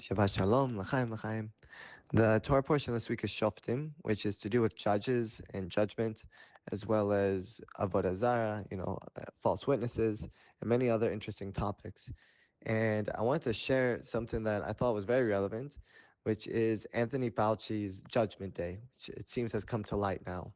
Shabbat Shalom, L'chaim, L'chaim. The Torah portion this week is Shoftim, which is to do with judges and judgment, as well as Avodah Zarah, false witnesses, and many other interesting topics. And I wanted to share something that I thought was very relevant, which is Anthony Fauci's Judgment Day, which it seems has come to light now.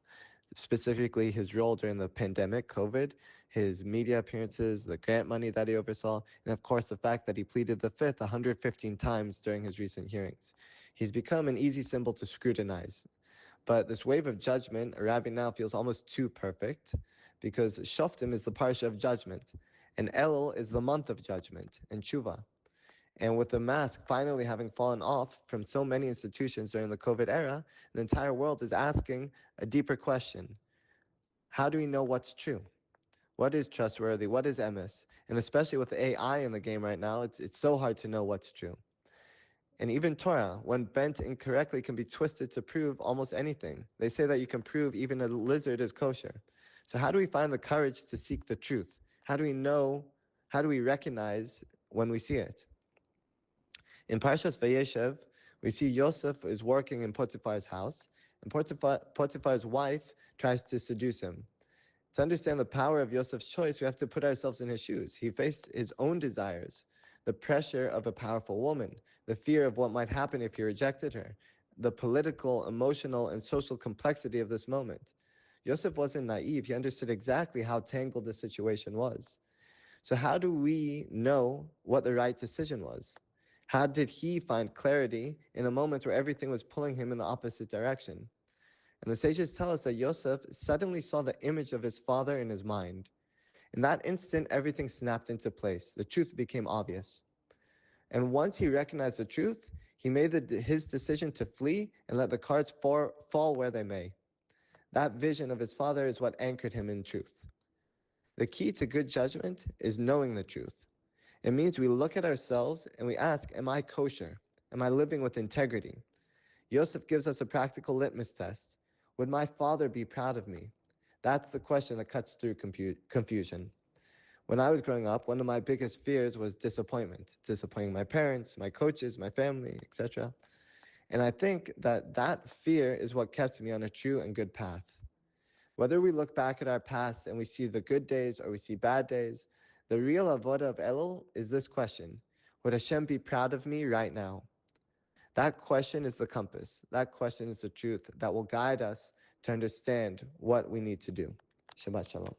Specifically, his role during the pandemic, COVID, his media appearances, the grant money that he oversaw, and of course, the fact that he pleaded the fifth 115 times during his recent hearings. He's become an easy symbol to scrutinize. But this wave of judgment arriving now feels almost too perfect, because Shoftim is the parsha of judgment, and Elul is the month of judgment, and Tshuva. And with the mask finally having fallen off from so many institutions during the COVID era, the entire world is asking a deeper question. How do we know what's true? What is trustworthy? What is emes? And especially with AI in the game right now, it's so hard to know what's true. And even Torah, when bent incorrectly, can be twisted to prove almost anything. They say that you can prove even a lizard is kosher. So how do we find the courage to seek the truth? How do we know? How do we recognize when we see it? In Parshas Vayeshev, we see Yosef is working in Potiphar's house, and Potiphar's wife tries to seduce him. To understand the power of Yosef's choice, we have to put ourselves in his shoes. He faced his own desires, the pressure of a powerful woman, the fear of what might happen if he rejected her, the political, emotional, and social complexity of this moment. Yosef wasn't naive. He understood exactly how tangled the situation was. So how do we know what the right decision was? How did he find clarity in a moment where everything was pulling him in the opposite direction? And the sages tell us that Yosef suddenly saw the image of his father in his mind. In that instant, everything snapped into place. The truth became obvious. And once he recognized the truth, he made his decision to flee and let the cards fall where they may. That vision of his father is what anchored him in truth. The key to good judgment is knowing the truth. It means we look at ourselves and we ask, am I kosher? Am I living with integrity? Yosef gives us a practical litmus test. Would my father be proud of me? That's the question that cuts through confusion. When I was growing up, one of my biggest fears was disappointing my parents, my coaches, my family, etc. And I think that fear is what kept me on a true and good path. Whether we look back at our past and we see the good days or we see bad days, the real avodah of Elul is this question: would Hashem be proud of me right now? That question is the compass. That question is the truth that will guide us to understand what we need to do. Shabbat Shalom.